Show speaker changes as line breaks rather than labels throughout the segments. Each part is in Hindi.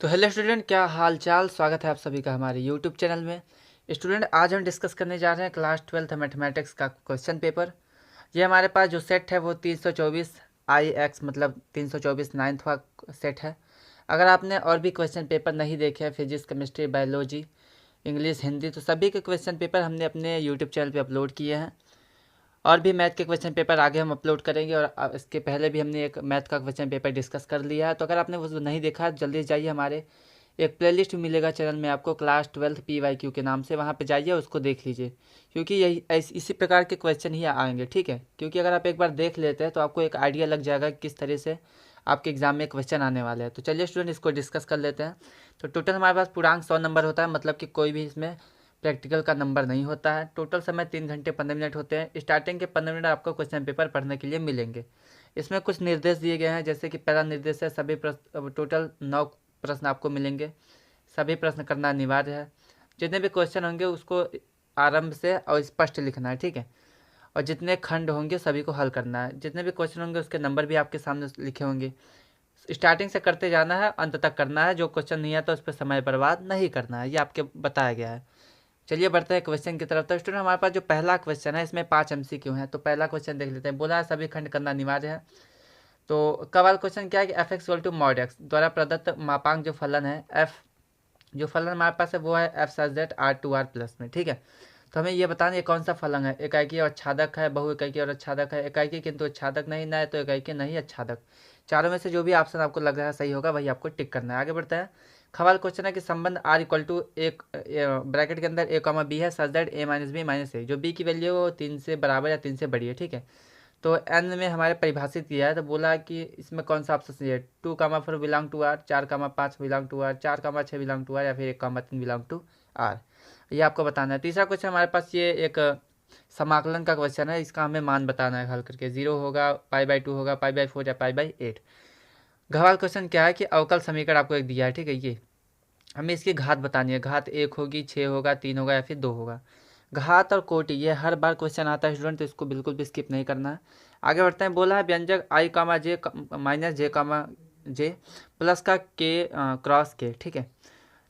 तो हेलो स्टूडेंट, क्या हाल चाल। स्वागत है आप सभी का हमारे यूट्यूब चैनल में। स्टूडेंट, आज हम डिस्कस करने जा रहे हैं क्लास 12th मैथमेटिक्स का क्वेश्चन पेपर। ये हमारे पास जो सेट है वो 324 आई एक्स मतलब 324 नाइन्थ का सेट है। अगर आपने और भी क्वेश्चन पेपर नहीं देखे हैं, physics, chemistry, biology, English, Hindi, तो सभी के क्वेश्चन पेपर हमने अपने यूट्यूब चैनल पर अपलोड किए हैं। और भी मैथ के क्वेश्चन पेपर आगे हम अपलोड करेंगे, और इसके पहले भी हमने एक मैथ का क्वेश्चन पेपर डिस्कस कर लिया है। तो अगर आपने वो नहीं देखा है, जल्दी जाइए, हमारे एक प्लेलिस्ट मिलेगा चैनल में आपको, क्लास 12 PYQ के नाम से। वहाँ पे जाइए, उसको देख लीजिए, क्योंकि यही इसी प्रकार के क्वेश्चन ही आएंगे, ठीक है। क्योंकि अगर आप एक बार देख लेते हैं तो आपको एक आइडिया लग जाएगा कि किस तरह से आपके एग्जाम में क्वेश्चन आने वाले हैं। तो चलिए स्टूडेंट, इसको डिस्कस कर लेते हैं। तो टोटल हमारे पास पूर्णांक 100 नंबर होता है, मतलब कि कोई भी इसमें प्रैक्टिकल का नंबर नहीं होता है। टोटल समय 3 घंटे 15 मिनट होते हैं। स्टार्टिंग के 15 मिनट आपको क्वेश्चन पेपर पढ़ने के लिए मिलेंगे। इसमें कुछ निर्देश दिए गए हैं, जैसे कि पहला निर्देश है सभी प्रश्न, टोटल 9 प्रश्न आपको मिलेंगे। सभी प्रश्न करना अनिवार्य है। जितने भी क्वेश्चन होंगे उसको आरंभ से और स्पष्ट लिखना है, ठीक है। और जितने खंड होंगे सभी को हल करना है। जितने भी क्वेश्चन होंगे उसके नंबर भी आपके सामने लिखे होंगे। स्टार्टिंग से करते जाना है, अंत तक करना है। जो क्वेश्चन नहीं आता उस पर समय बर्बाद नहीं करना है, ये आपके बताया गया है। चलिए बढ़ते हैं क्वेश्चन की तरफ। तो स्टूडेंट, हमारे पास जो पहला क्वेश्चन है इसमें 5 MCQ हैं। तो पहला क्वेश्चन देख लेते हैं। बोला है सभी खंड करना अनिवार्य है। तो कवाल क्वेश्चन क्या है कि f x equal to mod x द्वारा प्रदत्त मापांक जो फलन है, एफ जो फलन हमारे पास है वो है F such that R2R plus में, ठीक है। तो हमें ये बताना ये कौन सा फलन है। एकाएकी और आच्छादक है, बहु एकाएकी और आच्छादक है, एकाएकी किंतु आच्छादक नहीं, ना है तो एकाएकी नहीं आच्छादक। चारों में से जो भी ऑप्शन आपको लग रहा है सही होगा वही आपको टिक करना है। आगे बढ़ते हैं। खवाल क्वेश्चन है कि संबंध R इक्वल टू एक ब्रैकेट के अंदर A, B है सच दैट A-B-, जो B की वैल्यू है वो 3 से बराबर या 3 से बड़ी है, ठीक है। तो एन में हमारे परिभाषित किया है। तो बोला कि इसमें कौन सा ऑप्शन सही है। 2, 4 belong to r, 4, 5 belong to r, 4, 6 belong to r, या फिर 1, 3 बिलोंग टू आर, ये आपको बताना है। तीसरा क्वेश्चन हमारे पास ये एक समाकलन का क्वेश्चन है। इसका हमें मान बताना है हल करके। 0 होगा, π/2 होगा, π/4 या π/8। घवाल क्वेश्चन क्या है कि अवकल समीकरण आपको एक दिया है, ठीक है। ये हमें इसकी घात बतानी है। घात 1 होगी, 6 होगा, 3 होगा, या फिर 2 होगा। घात और कोटि ये हर बार क्वेश्चन आता है स्टूडेंट, तो इसको बिल्कुल भी स्किप नहीं करना है। आगे बढ़ते हैं। बोला है व्यंजक I, J-J प्लस का K क्रॉस K, ठीक है।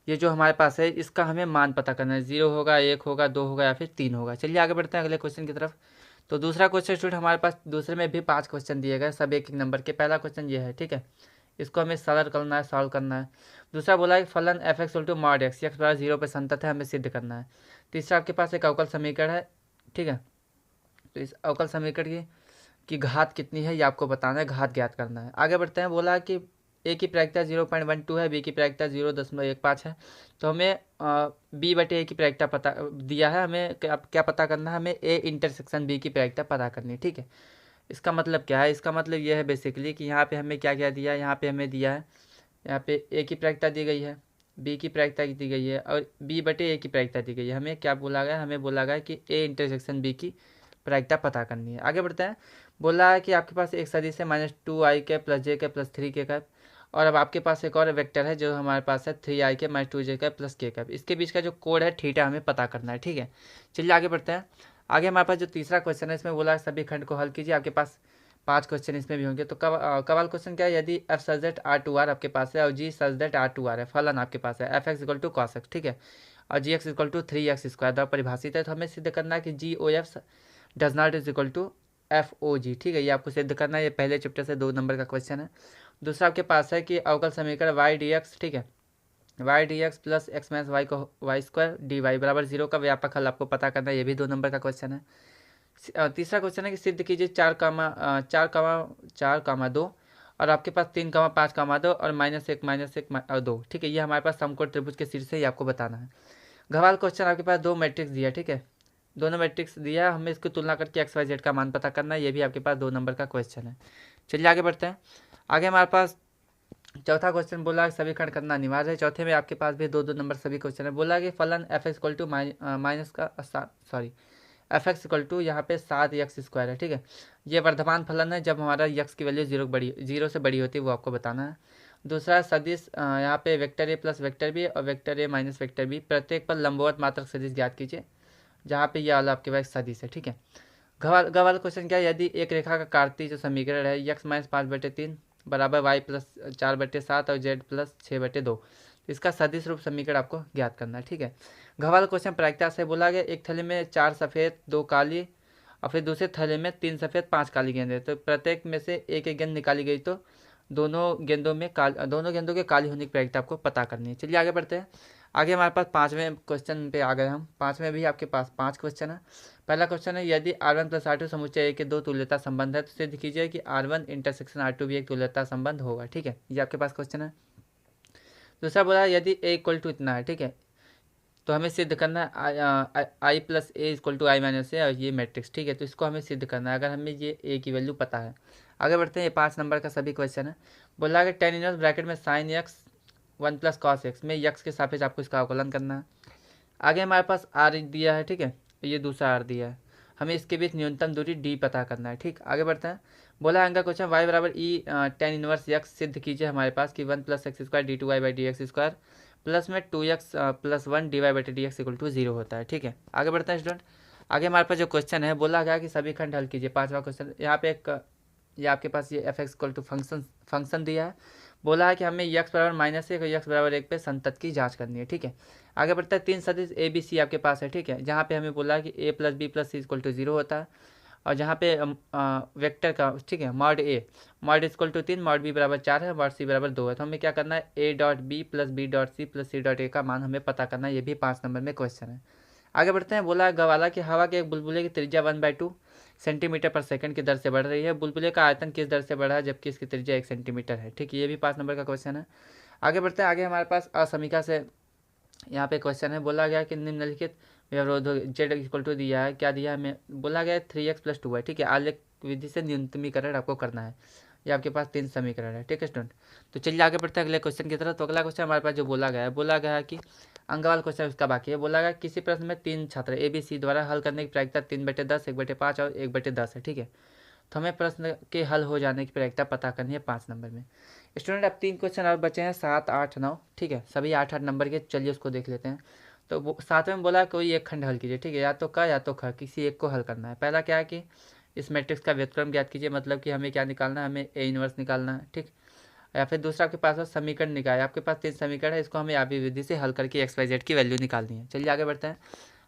ये जो हमारे पास है इसका हमें मान पता करना है। 0 होगा, 1 होगा, 2 होगा, या फिर 3 होगा। चलिए आगे बढ़ते हैं अगले क्वेश्चन की तरफ। तो दूसरा क्वेश्चन स्टूडेंट हमारे पास, दूसरे में भी 5 क्वेश्चन दिए गए, सब एक एक नंबर के। पहला क्वेश्चन ये है, ठीक है। इसको हमें सरल करना है, सॉल्व करना है। दूसरा बोला है फलन f x to mod x, x बराबर 0 पर संतत है, हमें सिद्ध करना है। तीसरा आपके पास एक अवकल समीकरण है, ठीक है। तो इस अवकल समीकरण की घात कितनी है ये आपको बताना है, घात ज्ञात करना है। आगे बढ़ते हैं। बोला कि ए की प्रायिकता 0.12 है, बी की प्रायिकता 0.15 है। तो हमें B/A की प्रायिकता पता दिया है, हमें क्या पता करना है, हमें ए इंटरसेक्शन बी की प्रायिकता पता करनी है, ठीक है। इसका मतलब क्या है, इसका मतलब यह है बेसिकली कि यहाँ पे हमें क्या क्या दिया है। यहाँ पे हमें दिया है, यहाँ पे ए की प्रायिकता दी गई है, बी की प्रायिकता दी गई है, और B/A की प्रायिकता दी गई है। हमें क्या बोला गया, हमें बोला गया कि ए इंटरसेक्शन बी की प्रायिकता पता करनी है। आगे बढ़ते हैं। बोला है कि आपके पास एक सदिश है -2i प्लस j के प्लस 3k का। और अब आपके पास एक और वेक्टर है जो हमारे पास है 3i -2j का प्लस k का। इसके बीच का जो कोड है थीटा हमें पता करना है, ठीक है। चलिए आगे बढ़ते हैं। आगे हमारे पास जो तीसरा क्वेश्चन है इसमें बोला है सभी खंड को हल कीजिए। आपके पास 5 क्वेश्चन इसमें भी होंगे। तो कवाल क्वेश्चन क्या है, यदि एफ सच दैट R2R आपके पास है और जी सच दैट R2R है, फलन आपके पास है f x equal to cos x, ठीक है, और जी एक्स इक्वल टू 3x² द्वारा परिभाषित है। तो हमें सिद्ध करना है कि GOF does not is equal to FOG, ठीक है। ये आपको सिद्ध करना है। ये पहले चैप्टर से 2 नंबर का क्वेश्चन है। दूसरा आपके पास है कि अवकल समीकरण y dx, ठीक है, y dx plus x minus y को y² dy बराबर 0 का व्यापक हल आपको पता करना है। ये भी 2 नंबर का क्वेश्चन है। तीसरा क्वेश्चन है कि सिद्ध कीजिए 4, 2 और आपके पास 3, 5, 2 और -1 और 2, ठीक है। ये हमारे पास समकोण त्रिभुज के शीर्ष से ही आपको बताना है। घवाल क्वेश्चन आपके पास 2 मैट्रिक्स दिया, ठीक है। दोनों मैट्रिक्स दिया, हमें इसकी तुलना करके XYZ का मान पता करना है। ये भी आपके पास 2 नंबर का क्वेश्चन है। चलिए आगे बढ़ते हैं। आगे हमारे पास चौथा क्वेश्चन बोला सभी खंड करना अनिवार्य है। चौथे में आपके पास भी 2 नंबर सभी क्वेश्चन है। बोला कि फलन f x equal to f x equal to यहाँ पे 7x² है, ठीक है। ये वर्धमान फलन है जब हमारा x की वैल्यू 0 से बड़ी होती है, वो आपको बताना है। दूसरा सदिश यहाँ पे vector A plus vector B और vector A minus vector B, प्रत्येक पर लंबवत मात्रक सदिश ज्ञात कीजिए, जहाँ पे यह वाला आपके पास सदिश है, ठीक है। गवाल क्वेश्चन क्या है, यदि एक रेखा का कार्तीय जो समीकरण है x-5/3 बराबर वाई प्लस 4/7 और जेड प्लस 6/2। इसका सदिश रूप समीकरण आपको ज्ञात करना है। ठीक है, घ वाला क्वेश्चन प्रायिकता से बोला गया एक थैले में 4 सफ़ेद 2 काली और फिर दूसरे थैले में 3 सफ़ेद 5 काली गेंद है, तो प्रत्येक में से एक एक गेंद निकाली गई तो दोनों गेंदों के काली होने की प्रायिकता आपको पता करनी है। चलिए आगे बढ़ते हैं। आगे हमारे पास 5वें क्वेश्चन पे आ गए हम। 5वें भी आपके पास 5 क्वेश्चन है। पहला क्वेश्चन है, यदि R1 + R2 समुच्चय A के 2 तुल्यता संबंध है तो सिद्ध कीजिए कि R1 इंटरसेक्शन R2 भी एक तुल्यता संबंध होगा। ठीक है, ये आपके पास क्वेश्चन है। दूसरा बोला यदि A = इतना है, ठीक है, तो हमें सिद्ध करना है I + A = I - A और ये मैट्रिक्स। ठीक है, तो इसको हमें सिद्ध करना है अगर हमें ये A की वैल्यू पता है। आगे बढ़ते हैं, ये 5 नंबर का सभी क्वेश्चन है। बोला कि tan इनवर्स ब्रैकेट में sin x 1 + cos x में x के सापेक्ष आपको इसका अवकलन करना है। आगे हमारे पास r दिया है, ठीक है, ये दूसरा r दिया है, हमें इसके बीच न्यूनतम दूरी d पता करना है। ठीक, आगे बढ़ते हैं। बोला अंका question y = e tan inverse x सिद्ध कीजिए हमारे पास कि 1 + x² d2y/dx² प्लस में 2x + 1 dy/dx = 0 होता है। ठीक है, आगे बढ़ते हैं स्टूडेंट। आगे हमारे पास जो क्वेश्चन है बोला गया कि सभी खंड हल कीजिए। 5वां क्वेश्चन यहाँ पे ये आपके पास ये f(x) फंक्शन दिया है। बोला है कि हमें x = -1 और x = 1 पे संतत की जांच करनी है। ठीक है, आगे बढ़ता है। 3 सदिश ए बी सी आपके पास है। ठीक है, जहाँ पे हमें बोला है कि a + b + c = 0 होता है और जहाँ पे वेक्टर का, ठीक है, mod a mod = 3 mod b = 4 है mod c = 2 है, तो हमें क्या करना है a.b + b.c + c.a का मान हमें पता करना है। ये भी 5 नंबर में क्वेश्चन है। आगे बढ़ते हैं। बोला गवाला कि हवा के एक बुलबुले की त्रिज्या 1/2 सेंटीमीटर/सेकंड की दर से बढ़ रही है। बुलबुले का आयतन किस दर से बढ़ा है जबकि इसकी त्रिज्या 1 सेंटीमीटर है। ठीक है, ये भी 5 नंबर का क्वेश्चन है। आगे बढ़ते हैं। आगे हमारे पास असमीका से यहाँ पे क्वेश्चन है। बोला गया कि निम्नलिखित व्यवरोध जेड = दिया है, क्या दिया है हमें, बोला गया 3x + 2y। ठीक है, आलेख विधि से न्यूनतमीकरण आपको करना है। ये आपके पास 3 समीकरण है। ठीक है स्टूडेंट, तो चलिए आगे बढ़ते हैं अगले क्वेश्चन की तरफ। तो अगला क्वेश्चन हमारे पास जो बोला गया है, बोला गया है कि अंगवाल क्वेश्चन उसका बाकी है। बोला गया किसी प्रश्न में 3 छात्र ए बी सी द्वारा हल करने की प्रायिकता 3/10 1/5 और 1/10 है। ठीक है, तो हमें प्रश्न के हल हो जाने की प्रायिकता पता करनी है 5 नंबर में। स्टूडेंट अब 3 क्वेश्चन और बचे हैं, 7 8 9। ठीक है, सभी 8 8 नंबर के। चलिए उसको देख लेते हैं। तो 7वें में बोला कोई एक खंड हल कीजिए। ठीक है, या तो क या तो ख, किसी एक को हल करना है। पहला क्या है कि इस मैट्रिक्स का व्युत्क्रम ज्ञात कीजिए, मतलब कि हमें क्या निकालना है, हमें A इनवर्स निकालना है। ठीक, या फिर दूसरा आपके पास समीकरण निकाले। आपके पास 3 समीकरण है, इसको हमें आवी विधि से हल करके XYZ की वैल्यू निकालनी है। चलिए आगे बढ़ते हैं।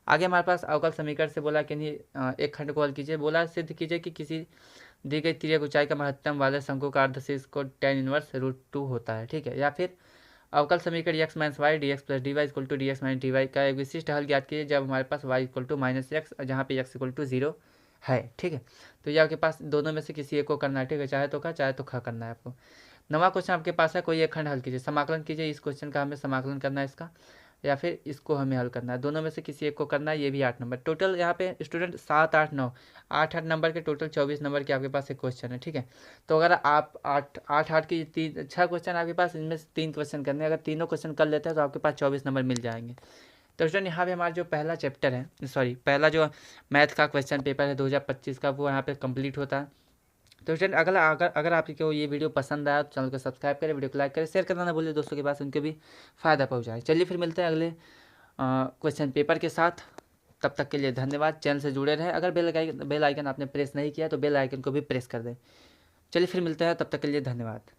आगे हमारे पास अवकल समीकरण से बोला कि नहीं एक खंड को हल कीजिए। बोला सिद्ध कीजिए कि किसी दी गई तिर्यक ऊंचाई का महत्तम वाले शंकु का अर्धशीर्ष को tan इनवर्स √2 होता है। ठीक है, या फिर अवकल समीकरण x - y dx + dy = dx - dy का एक विशिष्ट हल ज्ञात कीजिए जब हमारे पास y = -x जहाँ पे x = 0 है। ठीक है, तो ये आपके पास दोनों में से किसी एक को करना है। ठीक है, चाहे तो ख चाहे तो ख करना है आपको। 9वां क्वेश्चन आपके पास है, कोई एक खंड हल कीजिए, समाकलन कीजिए। इस क्वेश्चन का हमें समाकलन करना है इसका, या फिर इसको हमें हल करना है। दोनों में से किसी एक को करना है। ये भी 8 नंबर टोटल। यहाँ पे स्टूडेंट 7 8 9 8 8 नंबर के टोटल 24 नंबर के आपके पास एक क्वेश्चन है। ठीक है, तो अगर आप 8 8 8 की 6 क्वेश्चन आपके पास, इनमें से 3 क्वेश्चन करने हैं। अगर तीनों क्वेश्चन कर लेते हैं तो आपके पास 24 नंबर मिल जाएंगे। तो स्टूडेंट यहाँ पे हमारा जो पहला चैप्टर है, सॉरी पहला जो मैथ का क्वेश्चन पेपर है 2025 का, वो यहाँ पे कंप्लीट होता है। तो स्टूडेंट अगला अगर आपको ये वीडियो पसंद आया तो चैनल को सब्सक्राइब करें, वीडियो को लाइक करें, शेयर करना ना भूलिए दोस्तों के पास, उनको भी फ़ायदा पहुँचाए। चलिए फिर मिलते हैं अगले क्वेश्चन पेपर के साथ। तब तक के लिए धन्यवाद। चैनल से जुड़े रहें। अगर बेल आइकन आपने प्रेस नहीं किया तो बेल आइकन को भी प्रेस कर दें। चलिए फिर मिलते हैं, तब तक के लिए धन्यवाद।